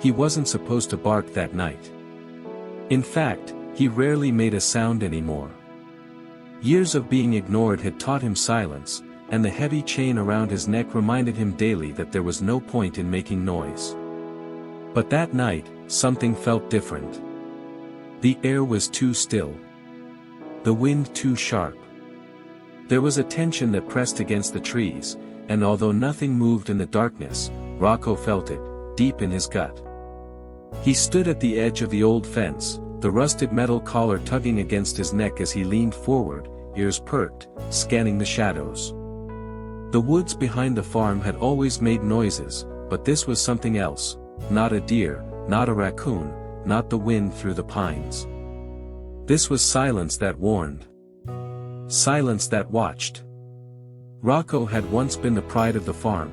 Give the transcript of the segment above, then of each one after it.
He wasn't supposed to bark that night. In fact, he rarely made a sound anymore. Years of being ignored had taught him silence, and the heavy chain around his neck reminded him daily that there was no point in making noise. But that night, something felt different. The air was too still. The wind too sharp. There was a tension that pressed against the trees, and although nothing moved in the darkness, Rocco felt it, deep in his gut. He stood at the edge of the old fence, the rusted metal collar tugging against his neck as he leaned forward, ears perked, scanning the shadows. The woods behind the farm had always made noises, but this was something else, not a deer, not a raccoon, not the wind through the pines. This was silence that warned. Silence that watched. Rocco had once been the pride of the farm.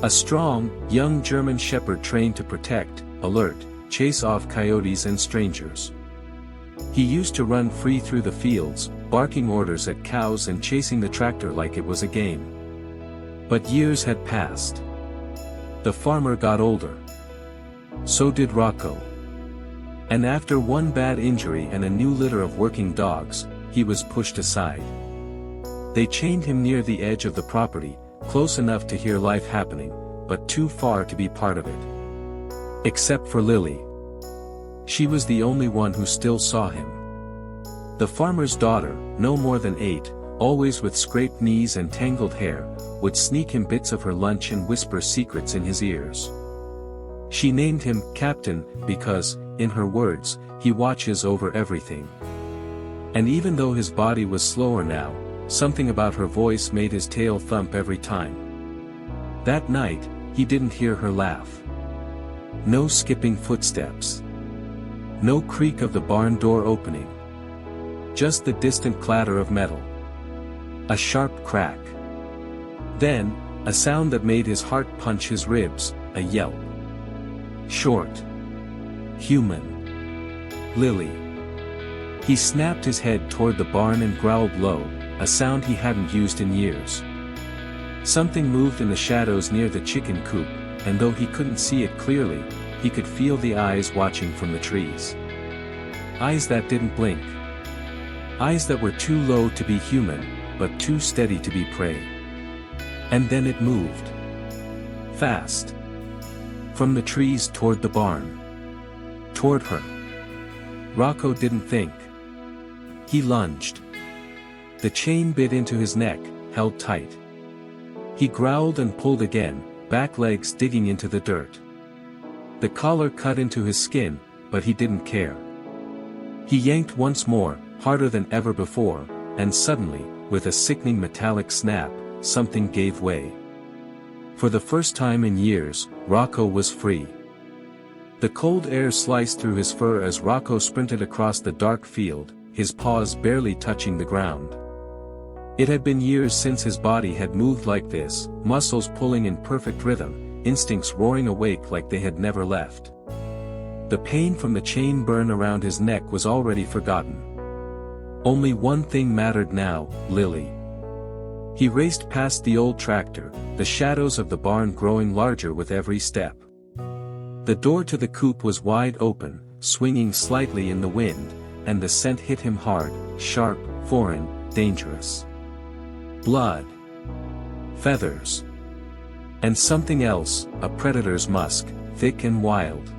A strong, young German shepherd trained to protect, alert, chase off coyotes and strangers. He used to run free through the fields, barking orders at cows and chasing the tractor like it was a game. But years had passed. The farmer got older. So did Rocco. And after one bad injury and a new litter of working dogs, he was pushed aside. They chained him near the edge of the property, close enough to hear life happening, but too far to be part of it. Except for Lily. She was the only one who still saw him. The farmer's daughter, no more than 8, always with scraped knees and tangled hair, would sneak him bits of her lunch and whisper secrets in his ears. She named him Captain because, in her words, he watches over everything. And even though his body was slower now, something about her voice made his tail thump every time. That night, he didn't hear her laugh. No skipping footsteps. No creak of the barn door opening. Just the distant clatter of metal. A sharp crack. Then, a sound that made his heart punch his ribs, a yelp. Short. Human. Lily. He snapped his head toward the barn and growled low, a sound he hadn't used in years. Something moved in the shadows near the chicken coop, and though he couldn't see it clearly, he could feel the eyes watching from the trees. Eyes that didn't blink. Eyes that were too low to be human, but too steady to be prey. And then it moved. Fast. From the trees toward the barn. Toward her. Rocco didn't think. He lunged. The chain bit into his neck, held tight. He growled and pulled again, back legs digging into the dirt. The collar cut into his skin, but he didn't care. He yanked once more, harder than ever before, and suddenly, with a sickening metallic snap, something gave way. For the first time in years, Rocco was free. The cold air sliced through his fur as Rocco sprinted across the dark field, his paws barely touching the ground. It had been years since his body had moved like this, muscles pulling in perfect rhythm, instincts roaring awake like they had never left. The pain from the chain burn around his neck was already forgotten. Only one thing mattered now, Lily. He raced past the old tractor, the shadows of the barn growing larger with every step. The door to the coop was wide open, swinging slightly in the wind, and the scent hit him hard, sharp, foreign, dangerous. Blood. Feathers. And something else, a predator's musk, thick and wild.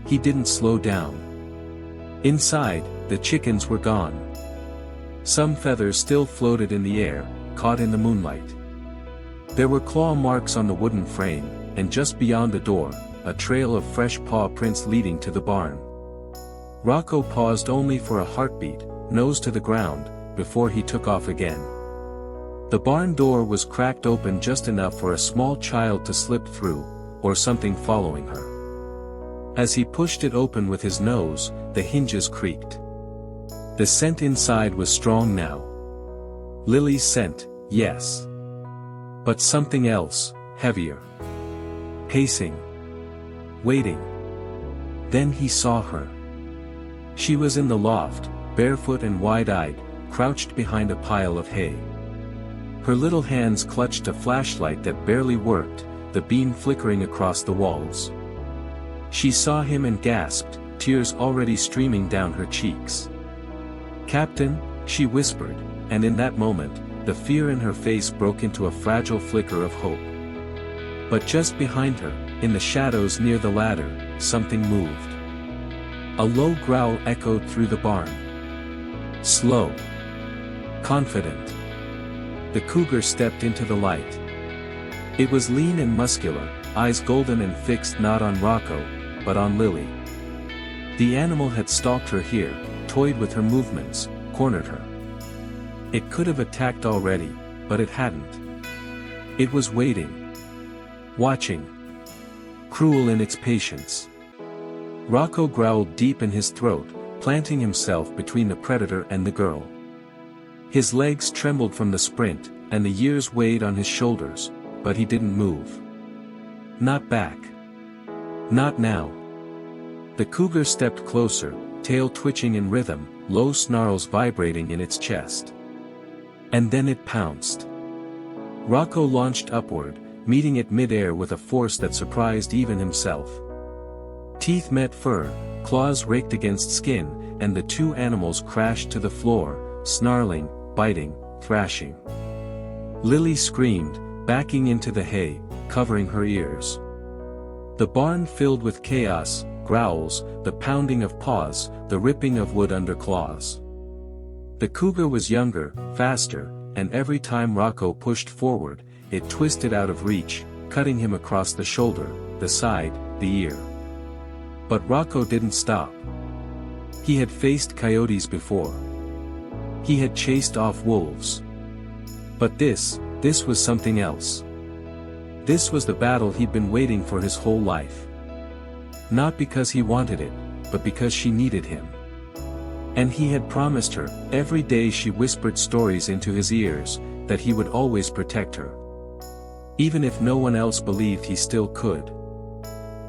He didn't slow down. Inside, the chickens were gone. Some feathers still floated in the air, caught in the moonlight. There were claw marks on the wooden frame, and just beyond the door, a trail of fresh paw prints leading to the barn. Rocco paused only for a heartbeat, nose to the ground, before he took off again. The barn door was cracked open just enough for a small child to slip through, or something following her. As he pushed it open with his nose, the hinges creaked. The scent inside was strong now. Lily's scent, yes. But something else, heavier. Pacing. Waiting. Then he saw her. She was in the loft, barefoot and wide-eyed, crouched behind a pile of hay. Her little hands clutched a flashlight that barely worked, the beam flickering across the walls. She saw him and gasped, tears already streaming down her cheeks. "Captain," she whispered, and in that moment, the fear in her face broke into a fragile flicker of hope. But just behind her, in the shadows near the ladder, something moved. A low growl echoed through the barn. Slow. Confident. The cougar stepped into the light. It was lean and muscular, eyes golden and fixed not on Rocco, but on Lily. The animal had stalked her here, toyed with her movements, cornered her. It could have attacked already, but it hadn't. It was waiting. Watching. Cruel in its patience. Rocco growled deep in his throat, planting himself between the predator and the girl. His legs trembled from the sprint, and the years weighed on his shoulders, but he didn't move. Not back. Not now. The cougar stepped closer, tail twitching in rhythm, low snarls vibrating in its chest. And then it pounced. Rocco launched upward, meeting it mid-air with a force that surprised even himself. Teeth met fur, claws raked against skin, and the two animals crashed to the floor, snarling, biting, thrashing. Lily screamed, backing into the hay, covering her ears. The barn filled with chaos, growls, the pounding of paws, the ripping of wood under claws. The cougar was younger, faster, and every time Rocco pushed forward, it twisted out of reach, cutting him across the shoulder, the side, the ear. But Rocco didn't stop. He had faced coyotes before. He had chased off wolves. But this was something else. This was the battle he'd been waiting for his whole life. Not because he wanted it, but because she needed him. And he had promised her, every day she whispered stories into his ears, that he would always protect her. Even if no one else believed he still could.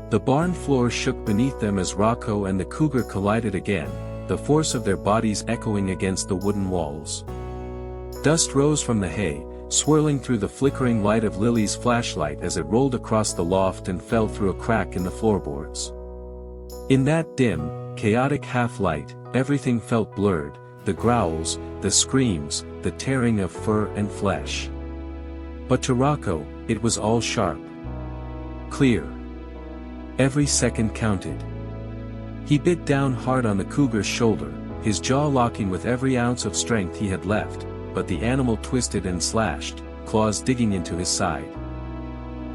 The barn floor shook beneath them as Rocco and the cougar collided again, the force of their bodies echoing against the wooden walls. Dust rose from the hay, swirling through the flickering light of Lily's flashlight as it rolled across the loft and fell through a crack in the floorboards. In that dim, chaotic half-light, everything felt blurred, the growls, the screams, the tearing of fur and flesh. But to Rocco, it was all sharp. Clear. Every second counted. He bit down hard on the cougar's shoulder, his jaw locking with every ounce of strength he had left, but the animal twisted and slashed, claws digging into his side.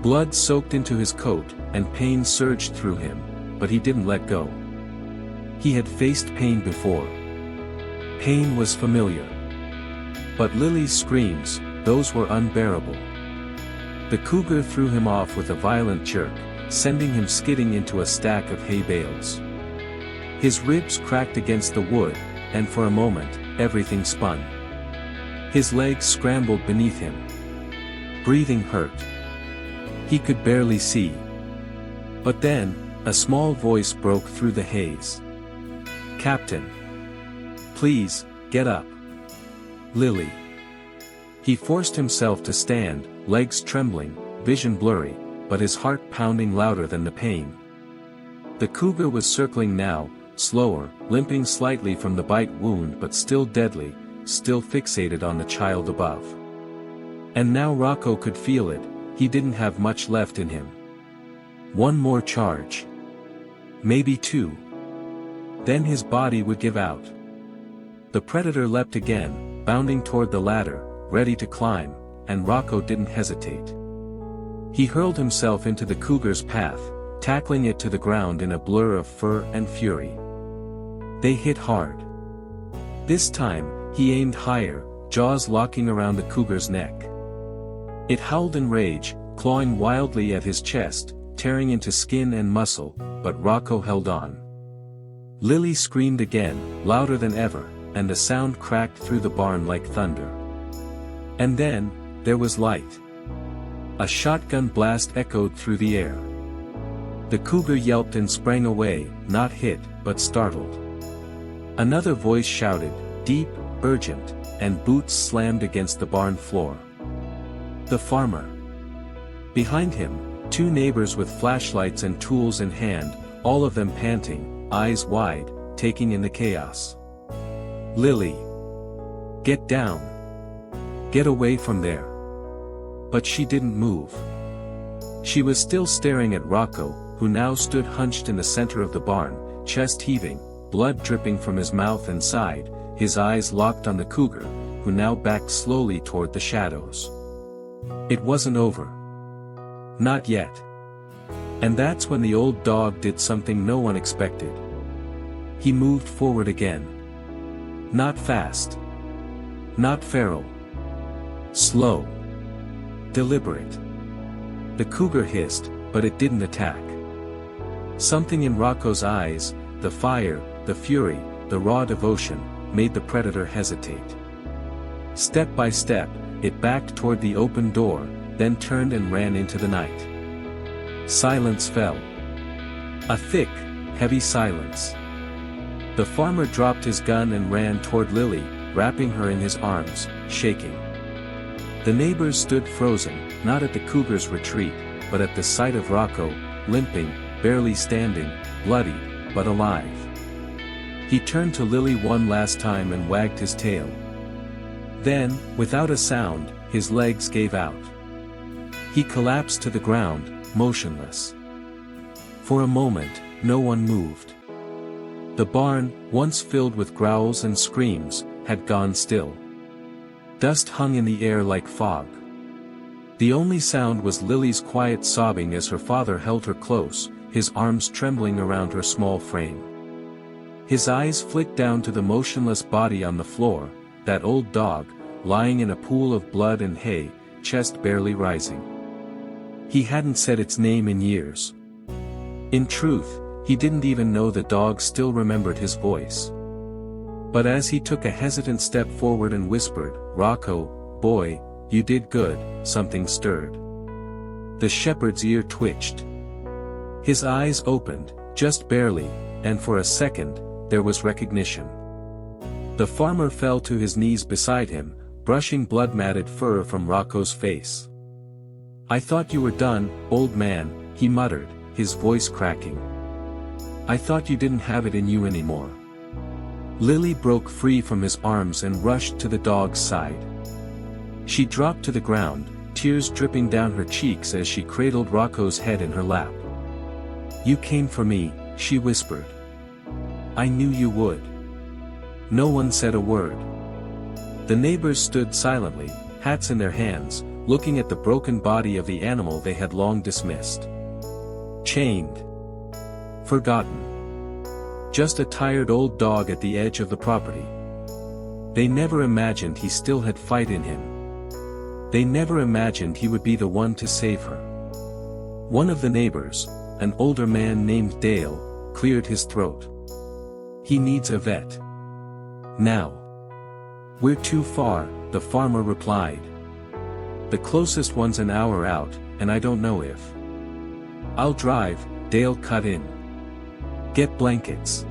Blood soaked into his coat, and pain surged through him, but he didn't let go. He had faced pain before. Pain was familiar. But Lily's screams, those were unbearable. The cougar threw him off with a violent jerk, sending him skidding into a stack of hay bales. His ribs cracked against the wood, and for a moment, everything spun. His legs scrambled beneath him. Breathing hurt. He could barely see. But then, a small voice broke through the haze. "Captain. Please, get up. Lily." He forced himself to stand, legs trembling, vision blurry, but his heart pounding louder than the pain. The cougar was circling now, slower, limping slightly from the bite wound but still deadly, still fixated on the child above. And now Rocco could feel it, he didn't have much left in him. One more charge. Maybe two. Then his body would give out. The predator leapt again, bounding toward the ladder, ready to climb, and Rocco didn't hesitate. He hurled himself into the cougar's path, tackling it to the ground in a blur of fur and fury. They hit hard. This time, he aimed higher, jaws locking around the cougar's neck. It howled in rage, clawing wildly at his chest, tearing into skin and muscle, but Rocco held on. Lily screamed again, louder than ever, and the sound cracked through the barn like thunder. And then, there was light. A shotgun blast echoed through the air. The cougar yelped and sprang away, not hit, but startled. Another voice shouted, deep, urgent, and boots slammed against the barn floor. The farmer. Behind him, two neighbors with flashlights and tools in hand, all of them panting, eyes wide, taking in the chaos. "Lily! Get down! Get away from there!" But she didn't move. She was still staring at Rocco, who now stood hunched in the center of the barn, chest heaving, blood dripping from his mouth and side, his eyes locked on the cougar, who now backed slowly toward the shadows. It wasn't over. Not yet. And that's when the old dog did something no one expected. He moved forward again. Not fast. Not feral. Slow. Deliberate. The cougar hissed, but it didn't attack. Something in Rocco's eyes, the fire, the fury, the raw devotion, made the predator hesitate. Step by step, it backed toward the open door, then turned and ran into the night. Silence fell. A thick, heavy silence. The farmer dropped his gun and ran toward Lily, wrapping her in his arms, shaking. The neighbors stood frozen, not at the cougar's retreat, but at the sight of Rocco, limping, barely standing, bloody, but alive. He turned to Lily one last time and wagged his tail. Then, without a sound, his legs gave out. He collapsed to the ground, motionless. For a moment, no one moved. The barn, once filled with growls and screams, had gone still. Dust hung in the air like fog. The only sound was Lily's quiet sobbing as her father held her close, his arms trembling around her small frame. His eyes flicked down to the motionless body on the floor, that old dog, lying in a pool of blood and hay, chest barely rising. He hadn't said its name in years. In truth, he didn't even know the dog still remembered his voice. But as he took a hesitant step forward and whispered, "Rocco, boy, you did good," something stirred. The shepherd's ear twitched. His eyes opened, just barely, and for a second, there was recognition. The farmer fell to his knees beside him, brushing blood-matted fur from Rocco's face. "I thought you were done, old man," he muttered, his voice cracking. "I thought you didn't have it in you anymore." Lily broke free from his arms and rushed to the dog's side. She dropped to the ground, tears dripping down her cheeks as she cradled Rocco's head in her lap. "You came for me," she whispered. "I knew you would." No one said a word. The neighbors stood silently, hats in their hands, looking at the broken body of the animal they had long dismissed. Chained. Forgotten. Just a tired old dog at the edge of the property. They never imagined he still had fight in him. They never imagined he would be the one to save her. One of the neighbors, an older man named Dale, cleared his throat. "He needs a vet. Now." "We're too far," the farmer replied. "The closest one's an hour out, and I don't know if." "I'll drive," Dale cut in. "Get blankets.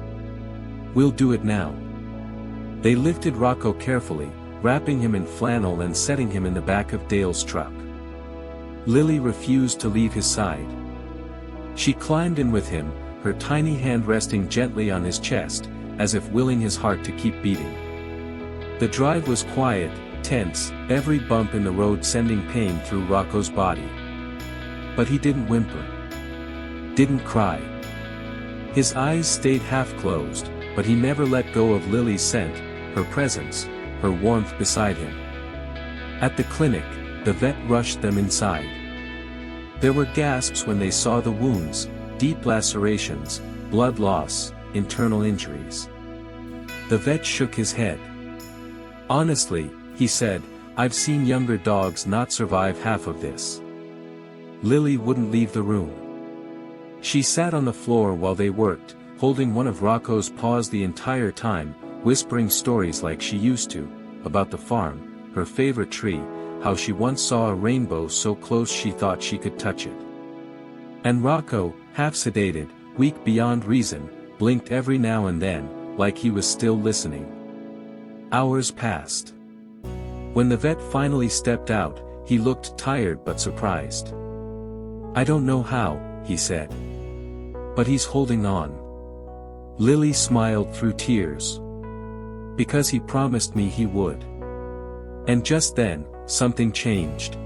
We'll do it now." They lifted Rocco carefully, wrapping him in flannel and setting him in the back of Dale's truck. Lily refused to leave his side. She climbed in with him, her tiny hand resting gently on his chest, as if willing his heart to keep beating. The drive was quiet, tense, every bump in the road sending pain through Rocco's body. But he didn't whimper. Didn't cry. His eyes stayed half-closed, but he never let go of Lily's scent, her presence, her warmth beside him. At the clinic, the vet rushed them inside. There were gasps when they saw the wounds, deep lacerations, blood loss, internal injuries. The vet shook his head. "Honestly," he said, "I've seen younger dogs not survive half of this." Lily wouldn't leave the room. She sat on the floor while they worked, holding one of Rocco's paws the entire time, whispering stories like she used to, about the farm, her favorite tree, how she once saw a rainbow so close she thought she could touch it. And Rocco, half sedated, weak beyond reason, blinked every now and then, like he was still listening. Hours passed. When the vet finally stepped out, he looked tired but surprised. "I don't know how," he said. But he's holding on. Lily smiled through tears. Because he promised me he would. And just then, something changed.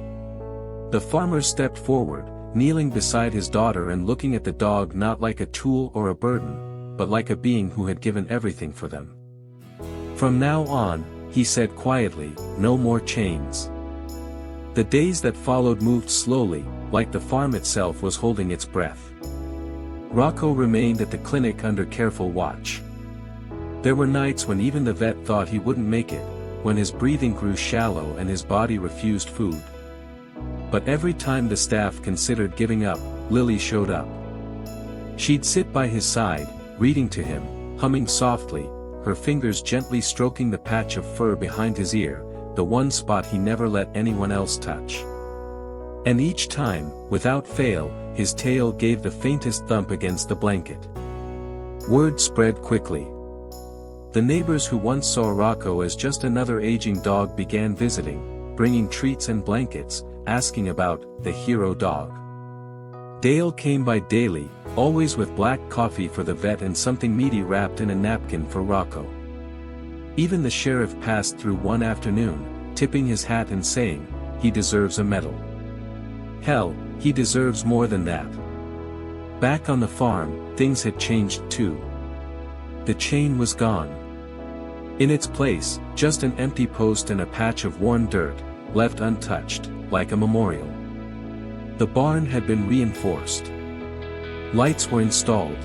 The farmer stepped forward, kneeling beside his daughter and looking at the dog not like a tool or a burden, but like a being who had given everything for them. From now on, he said quietly, no more chains. The days that followed moved slowly, like the farm itself was holding its breath. Rocco remained at the clinic under careful watch. There were nights when even the vet thought he wouldn't make it, when his breathing grew shallow and his body refused food. But every time the staff considered giving up, Lily showed up. She'd sit by his side, reading to him, humming softly, her fingers gently stroking the patch of fur behind his ear, the one spot he never let anyone else touch. And each time, without fail, his tail gave the faintest thump against the blanket. Word spread quickly. The neighbors who once saw Rocco as just another aging dog began visiting, bringing treats and blankets, asking about the hero dog. Dale came by daily, always with black coffee for the vet and something meaty wrapped in a napkin for Rocco. Even the sheriff passed through one afternoon, tipping his hat and saying, he deserves a medal. Hell, he deserves more than that. Back on the farm, things had changed too. The chain was gone. In its place, just an empty post and a patch of worn dirt, left untouched, like a memorial. The barn had been reinforced. Lights were installed.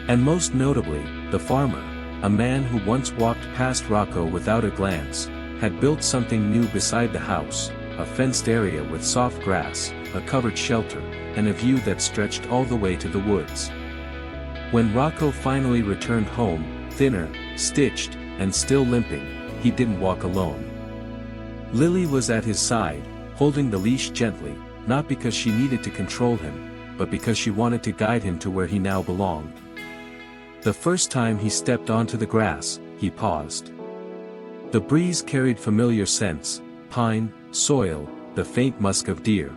And most notably, the farmer, a man who once walked past Rocco without a glance, had built something new beside the house, a fenced area with soft grass, a covered shelter, and a view that stretched all the way to the woods. When Rocco finally returned home, thinner, stitched, and still limping, he didn't walk alone. Lily was at his side, holding the leash gently, not because she needed to control him, but because she wanted to guide him to where he now belonged. The first time he stepped onto the grass, he paused. The breeze carried familiar scents, pine, soil, the faint musk of deer.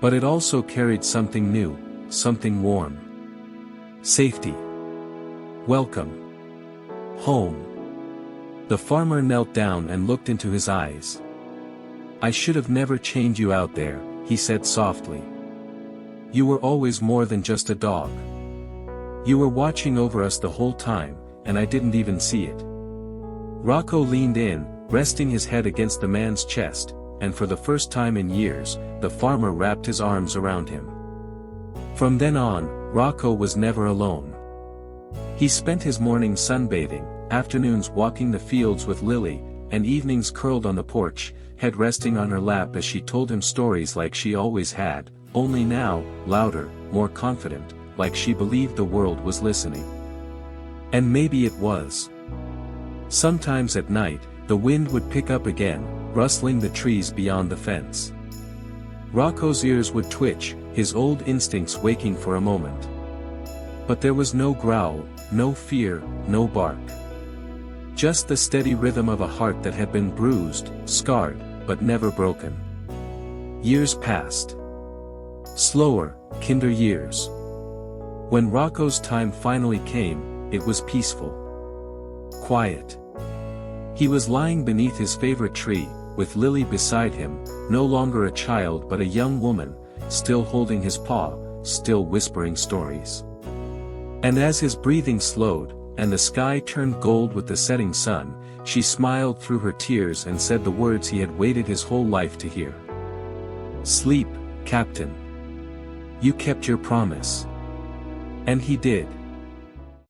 But it also carried something new, something warm. Safety. Welcome. Home. The farmer knelt down and looked into his eyes. I should have never chained you out there, he said softly. You were always more than just a dog. You were watching over us the whole time, and I didn't even see it. Rocco leaned in, resting his head against the man's chest, and for the first time in years, the farmer wrapped his arms around him. From then on, Rocco was never alone. He spent his mornings sunbathing, afternoons walking the fields with Lily, and evenings curled on the porch, head resting on her lap as she told him stories like she always had, only now, louder, more confident, like she believed the world was listening. And maybe it was. Sometimes at night, the wind would pick up again, rustling the trees beyond the fence. Rocco's ears would twitch, his old instincts waking for a moment. But there was no growl, no fear, no bark. Just the steady rhythm of a heart that had been bruised, scarred, but never broken. Years passed. Slower, kinder years. When Rocco's time finally came, it was peaceful. Quiet. He was lying beneath his favorite tree, with Lily beside him, no longer a child but a young woman, still holding his paw, still whispering stories. And as his breathing slowed, and the sky turned gold with the setting sun, she smiled through her tears and said the words he had waited his whole life to hear. Sleep, Captain. You kept your promise. And he did.